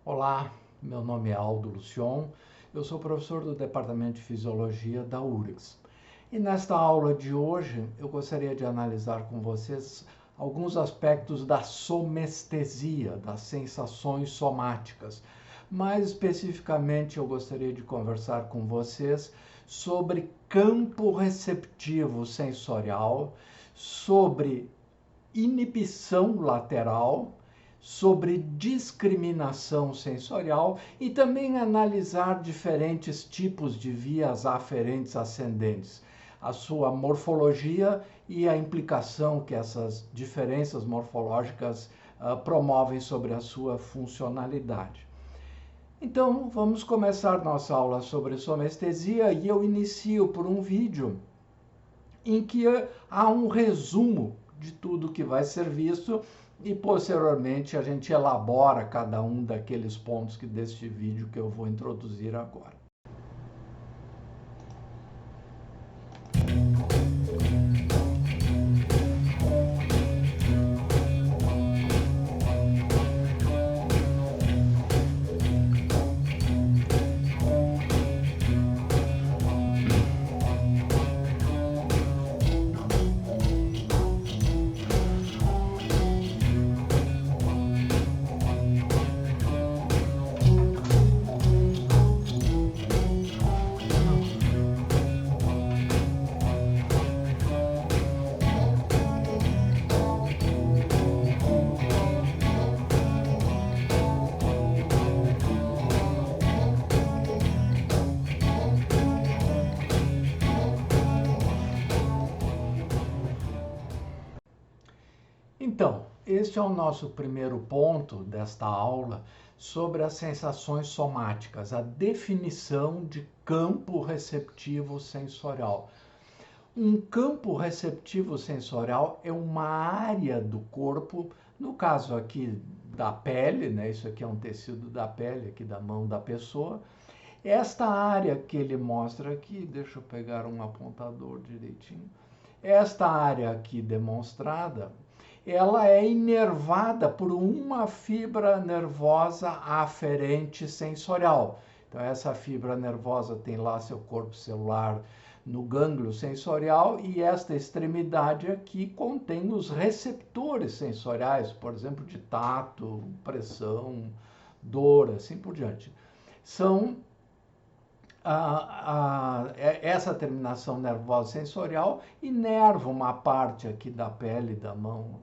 Olá, meu nome é Aldo Lucion, eu sou professor do Departamento de Fisiologia da URGS. E nesta aula de hoje eu gostaria de analisar com vocês alguns aspectos da somestesia, das sensações somáticas. Mais especificamente eu gostaria de conversar com vocês sobre campo receptivo sensorial, sobre inibição lateral, sobre discriminação sensorial e também analisar diferentes tipos de vias aferentes ascendentes, a sua morfologia e a implicação que essas diferenças morfológicas promovem sobre a sua funcionalidade. Então, vamos começar nossa aula sobre somestesia e eu inicio por um vídeo em que há um resumo de tudo que vai ser visto e posteriormente a gente elabora cada um daqueles pontos deste vídeo que eu vou introduzir agora. Então, este é o nosso primeiro ponto desta aula sobre as sensações somáticas, a definição de campo receptivo sensorial. Um campo receptivo sensorial é uma área do corpo, no caso aqui da pele, né? Isso aqui é um tecido da pele, aqui da mão da pessoa. Esta área que ele mostra aqui, deixa eu pegar um apontador direitinho. Esta área aqui demonstrada, ela é inervada por uma fibra nervosa aferente sensorial. Então, essa fibra nervosa tem lá seu corpo celular no gânglio sensorial e esta extremidade aqui contém os receptores sensoriais, por exemplo, de tato, pressão, dor, assim por diante. São essa terminação nervosa sensorial inerva uma parte aqui da pele da mão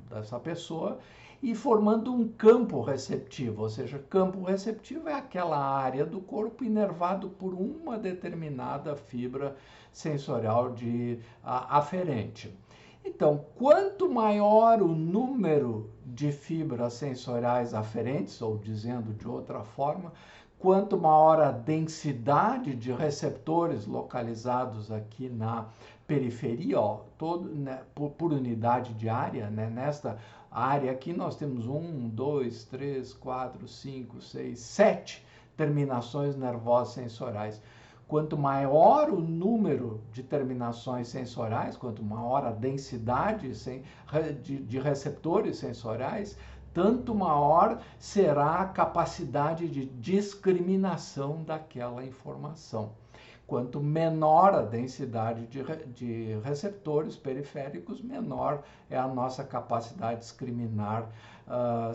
dessa pessoa e formando um campo receptivo, ou seja, campo receptivo é aquela área do corpo inervado por uma determinada fibra sensorial aferente. Então, quanto maior o número de fibras sensoriais aferentes, ou dizendo de outra forma, quanto maior a densidade de receptores localizados aqui na periferia, ó, todo, né, por unidade de área, né, nesta área aqui nós temos 1, 2, 3, 4, 5, 6, 7 terminações nervosas sensoriais. Quanto maior o número de terminações sensoriais, quanto maior a densidade de receptores sensoriais, tanto maior será a capacidade de discriminação daquela informação. Quanto menor a densidade de receptores periféricos, menor é a nossa capacidade de discriminar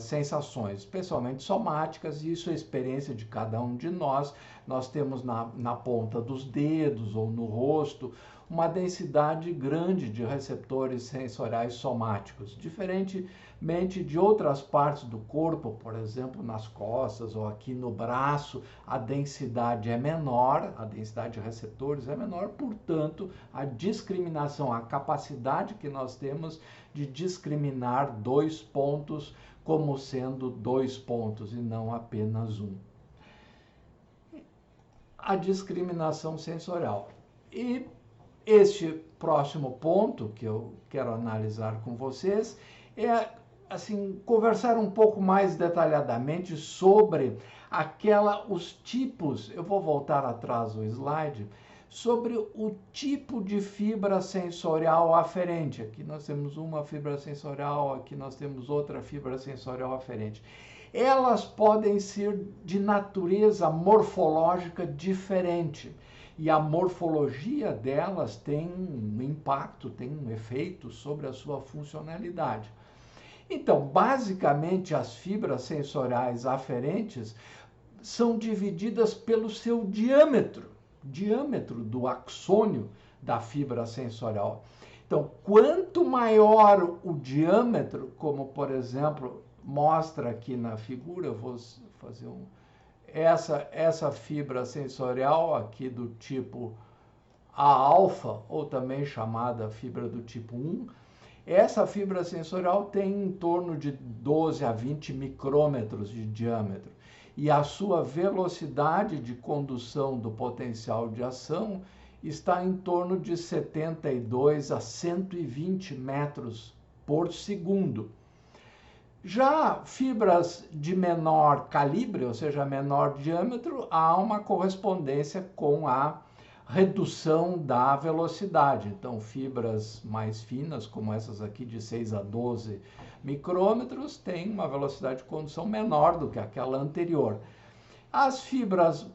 sensações, especialmente somáticas, e isso é a experiência de cada um de nós. Nós temos na ponta dos dedos ou no rosto uma densidade grande de receptores sensoriais somáticos, diferentemente de outras partes do corpo, por exemplo, nas costas ou aqui no braço, a densidade é menor, a densidade de receptores é menor, portanto, a discriminação, a capacidade que nós temos de discriminar dois pontos como sendo dois pontos e não apenas um. A discriminação sensorial. E este próximo ponto que eu quero analisar com vocês é assim conversar um pouco mais detalhadamente sobre os tipos. Eu vou voltar atrás o slide sobre o tipo de fibra sensorial aferente. Aqui nós temos uma fibra sensorial, aqui nós temos outra fibra sensorial aferente. elas podem ser de natureza morfológica diferente. E a morfologia delas tem um impacto, tem um efeito sobre a sua funcionalidade. Então, basicamente, as fibras sensoriais aferentes são divididas pelo seu diâmetro do axônio da fibra sensorial. Então, quanto maior o diâmetro, como por exemplo mostra aqui na figura, eu vou fazer essa fibra sensorial aqui do tipo A-alfa, ou também chamada fibra do tipo 1, essa fibra sensorial tem em torno de 12 a 20 micrômetros de diâmetro. E a sua velocidade de condução do potencial de ação está em torno de 72 a 120 metros por segundo. Já fibras de menor calibre, ou seja, menor diâmetro, há uma correspondência com a redução da velocidade. Então, fibras mais finas, como essas aqui de 6 a 12 micrômetros, têm uma velocidade de condução menor do que aquela anterior. As fibras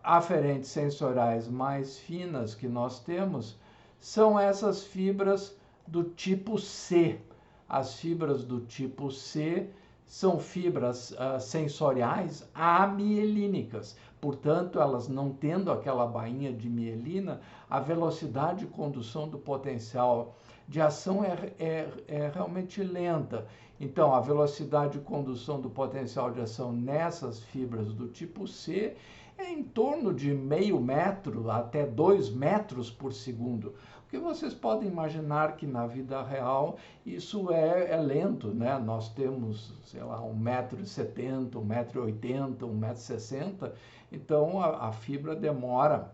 aferentes sensoriais mais finas que nós temos são essas fibras do tipo C. As fibras do tipo C são fibras sensoriais amielínicas. Portanto, elas não tendo aquela bainha de mielina, a velocidade de condução do potencial de ação é realmente lenta. Então, a velocidade de condução do potencial de ação nessas fibras do tipo C é em torno de meio metro até 2 metros por segundo. Porque vocês podem imaginar que na vida real isso é lento, né? Nós temos, sei lá, 1,70 m, 1,80 m, 1,60 m, então a fibra demora,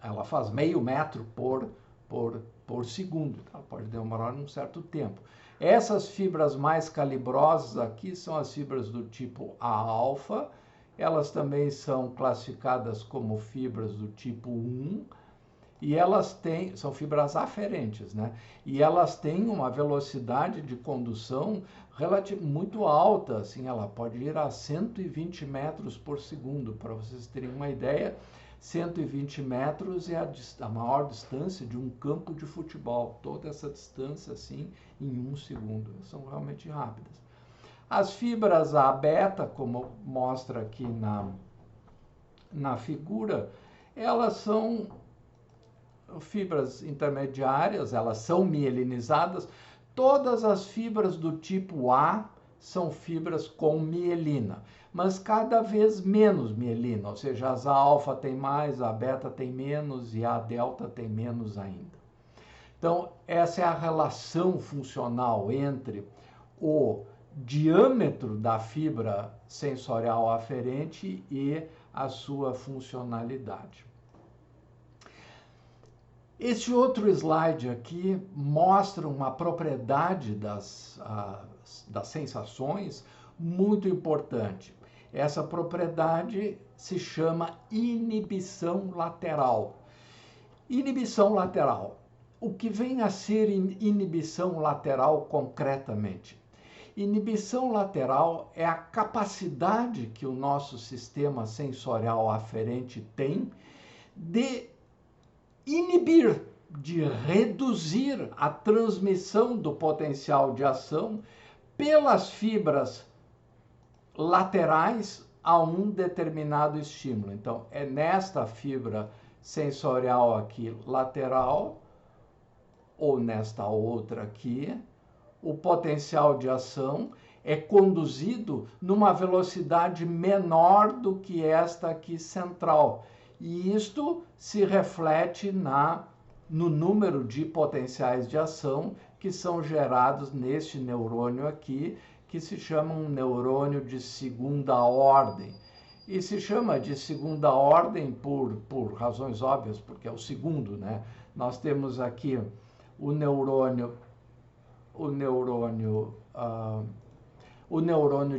ela faz meio metro por segundo, ela pode demorar um certo tempo. Essas fibras mais calibrosas aqui são as fibras do tipo A-alfa, elas também são classificadas como fibras do tipo 1, e elas são fibras aferentes, né? E elas têm uma velocidade de condução muito alta, assim, ela pode ir a 120 metros por segundo. Para vocês terem uma ideia, 120 metros é a maior distância de um campo de futebol. Toda essa distância, assim, em 1 segundo. São realmente rápidas. As fibras A-beta, como mostra aqui na figura, elas são fibras intermediárias, elas são mielinizadas. Todas as fibras do tipo A são fibras com mielina, mas cada vez menos mielina, ou seja, as A-alfa tem mais, a beta tem menos e a delta tem menos ainda. Então, essa é a relação funcional entre o diâmetro da fibra sensorial aferente e a sua funcionalidade. Este outro slide aqui mostra uma propriedade das sensações muito importante. Essa propriedade se chama inibição lateral. Inibição lateral. O que vem a ser inibição lateral concretamente? Inibição lateral é a capacidade que o nosso sistema sensorial aferente tem de inibir, de reduzir a transmissão do potencial de ação pelas fibras laterais a um determinado estímulo. Então, é nesta fibra sensorial aqui lateral, ou nesta outra aqui, o potencial de ação é conduzido numa velocidade menor do que esta aqui central. E isto se reflete no número de potenciais de ação que são gerados neste neurônio aqui, que se chama um neurônio de segunda ordem. E se chama de segunda ordem por razões óbvias, porque é o segundo, né? Nós temos aqui o neurônio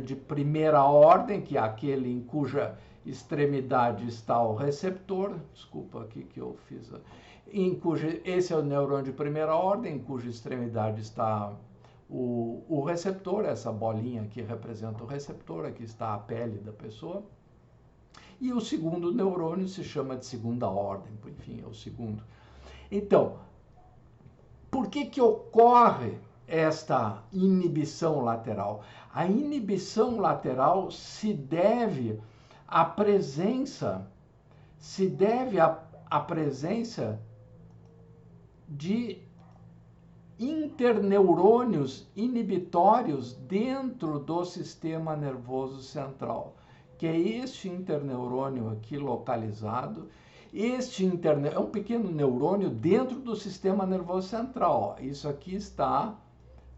de primeira ordem, que é aquele em cuja extremidade está o receptor, desculpa aqui que eu fiz, esse é o neurônio de primeira ordem, em cuja extremidade está o receptor, essa bolinha aqui representa o receptor, aqui está a pele da pessoa. E o segundo neurônio se chama de segunda ordem, enfim, é o segundo. Então, por que ocorre esta inibição lateral? A inibição lateral se deve à presença, de interneurônios inibitórios dentro do sistema nervoso central, que é este interneurônio aqui localizado. Este é um pequeno neurônio dentro do sistema nervoso central. Isso aqui está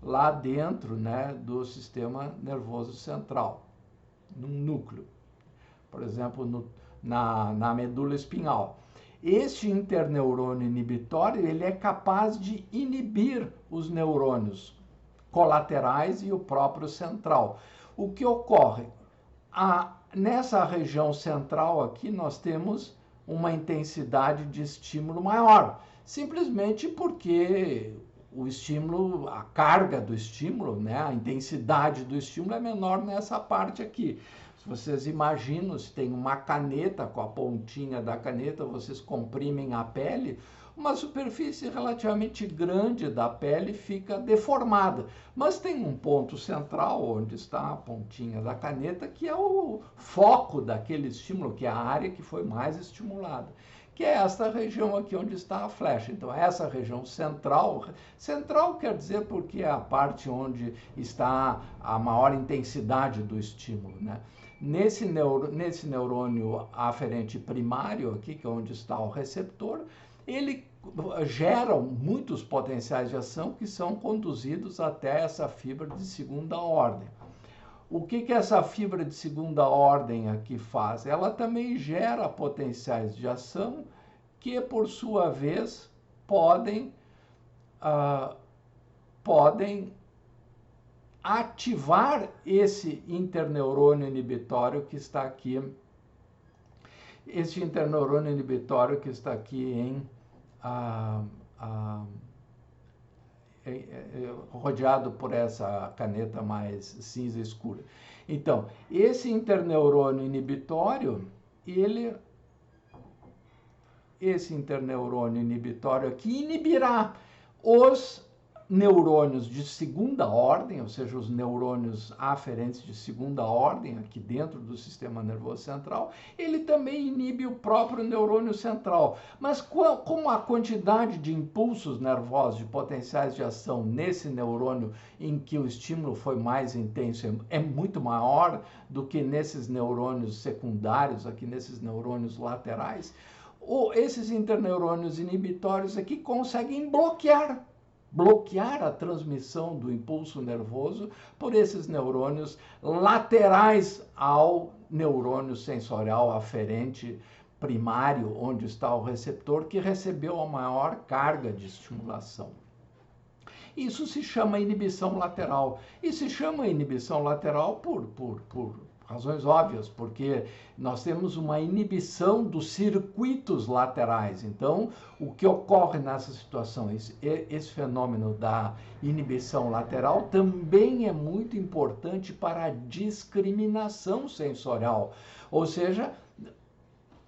lá dentro, né, do sistema nervoso central, num núcleo, por exemplo, na medula espinhal. Este interneurônio inibitório, ele é capaz de inibir os neurônios colaterais e o próprio central. O que ocorre? Nessa região central aqui, nós temos uma intensidade de estímulo maior, simplesmente porque o estímulo, a carga do estímulo, né, a intensidade do estímulo é menor nessa parte aqui. Se vocês imaginam, se tem uma caneta, com a pontinha da caneta, vocês comprimem a pele, uma superfície relativamente grande da pele fica deformada, mas tem um ponto central, onde está a pontinha da caneta, que é o foco daquele estímulo, que é a área que foi mais estimulada, que é esta região aqui onde está a flecha. Então, essa região central, central quer dizer porque é a parte onde está a maior intensidade do estímulo, né? Nesse neurônio aferente primário aqui, que é onde está o receptor, ele gera muitos potenciais de ação que são conduzidos até essa fibra de segunda ordem. O que essa fibra de segunda ordem aqui faz? Ela também gera potenciais de ação que, por sua vez, podem ativar esse interneurônio inibitório que está aqui. Esse interneurônio inibitório que está aqui rodeado por essa caneta mais cinza escura. Então, esse interneurônio inibitório, esse interneurônio inibitório aqui inibirá os neurônios de segunda ordem, ou seja, os neurônios aferentes de segunda ordem, aqui dentro do sistema nervoso central. Ele também inibe o próprio neurônio central. Mas como a quantidade de impulsos nervosos, de potenciais de ação nesse neurônio em que o estímulo foi mais intenso é muito maior do que nesses neurônios secundários, aqui nesses neurônios laterais, esses interneurônios inibitórios aqui conseguem bloquear a transmissão do impulso nervoso por esses neurônios laterais ao neurônio sensorial aferente primário, onde está o receptor, que recebeu a maior carga de estimulação. Isso se chama inibição lateral. E se chama inibição lateral por razões óbvias, porque nós temos uma inibição dos circuitos laterais. Então, o que ocorre nessa situação, esse fenômeno da inibição lateral também é muito importante para a discriminação sensorial. Ou seja,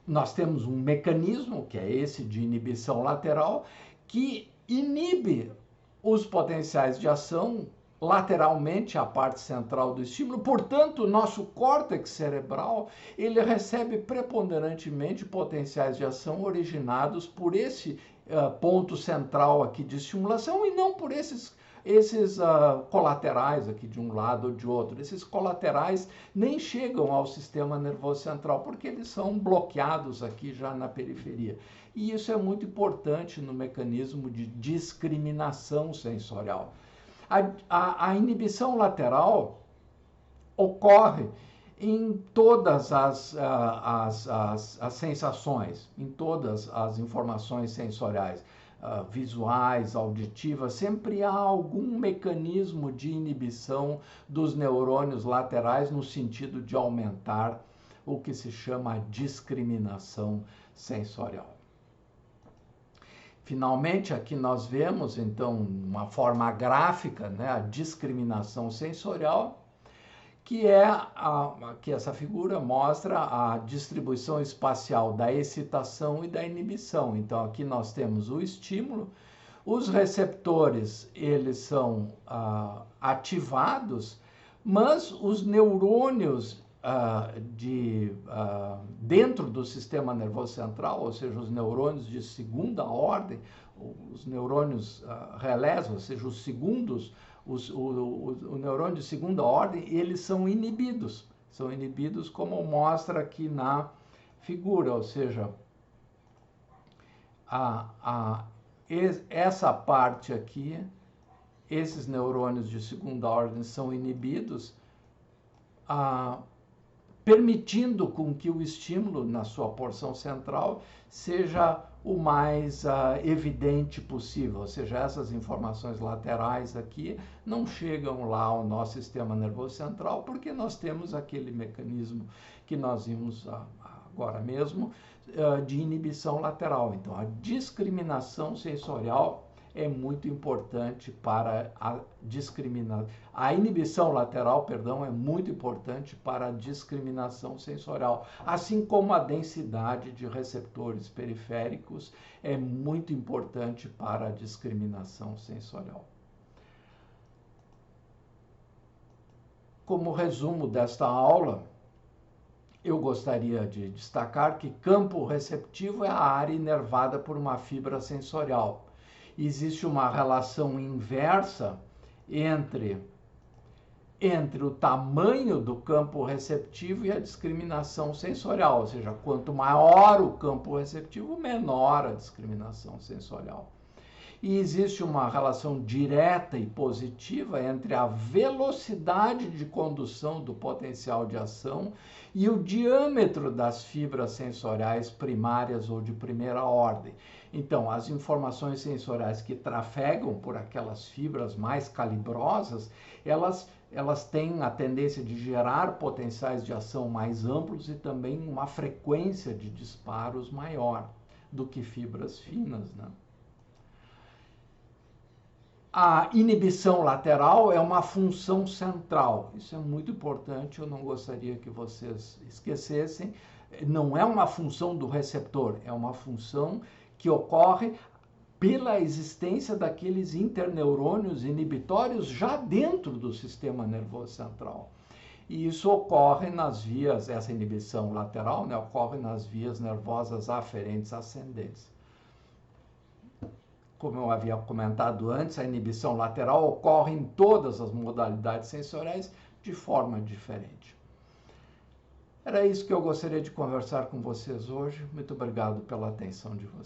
nós temos um mecanismo, que é esse de inibição lateral, que inibe os potenciais de ação lateralmente à parte central do estímulo. Portanto, o nosso córtex cerebral, ele recebe preponderantemente potenciais de ação originados por esse ponto central aqui de estimulação e não por esses colaterais aqui de um lado ou de outro. Esses colaterais nem chegam ao sistema nervoso central porque eles são bloqueados aqui já na periferia. E isso é muito importante no mecanismo de discriminação sensorial. A inibição lateral ocorre em todas as sensações, em todas as informações sensoriais, visuais, auditivas. Sempre há algum mecanismo de inibição dos neurônios laterais no sentido de aumentar o que se chama discriminação sensorial. Finalmente, aqui nós vemos, então, uma forma gráfica, né, a discriminação sensorial, que que essa figura mostra a distribuição espacial da excitação e da inibição. Então, aqui nós temos o estímulo, os receptores, eles são ativados, mas os neurônios dentro do sistema nervoso central, ou seja, os neurônios de segunda ordem, os neurônios relés, ou seja, os segundos, o neurônio de segunda ordem, eles são inibidos. São inibidos como mostra aqui na figura, ou seja, essa parte aqui, esses neurônios de segunda ordem são inibidos, permitindo com que o estímulo na sua porção central seja o mais evidente possível, ou seja, essas informações laterais aqui não chegam lá ao nosso sistema nervoso central, porque nós temos aquele mecanismo que nós vimos agora mesmo de inibição lateral. Então, a discriminação sensorial é muito importante para a discriminação. A inibição lateral, perdão, é muito importante para a discriminação sensorial, assim como a densidade de receptores periféricos é muito importante para a discriminação sensorial. Como resumo desta aula, eu gostaria de destacar que campo receptivo é a área inervada por uma fibra sensorial. Existe uma relação inversa entre o tamanho do campo receptivo e a discriminação sensorial, ou seja, quanto maior o campo receptivo, menor a discriminação sensorial. E existe uma relação direta e positiva entre a velocidade de condução do potencial de ação e o diâmetro das fibras sensoriais primárias ou de primeira ordem. Então, as informações sensoriais que trafegam por aquelas fibras mais calibrosas, elas têm a tendência de gerar potenciais de ação mais amplos e também uma frequência de disparos maior do que fibras finas, né? A inibição lateral é uma função central. Isso é muito importante, eu não gostaria que vocês esquecessem. Não é uma função do receptor, é uma função que ocorre pela existência daqueles interneurônios inibitórios já dentro do sistema nervoso central. E isso ocorre nas vias, essa inibição lateral, né, ocorre nas vias nervosas aferentes ascendentes. Como eu havia comentado antes, a inibição lateral ocorre em todas as modalidades sensoriais de forma diferente. Era isso que eu gostaria de conversar com vocês hoje. Muito obrigado pela atenção de vocês.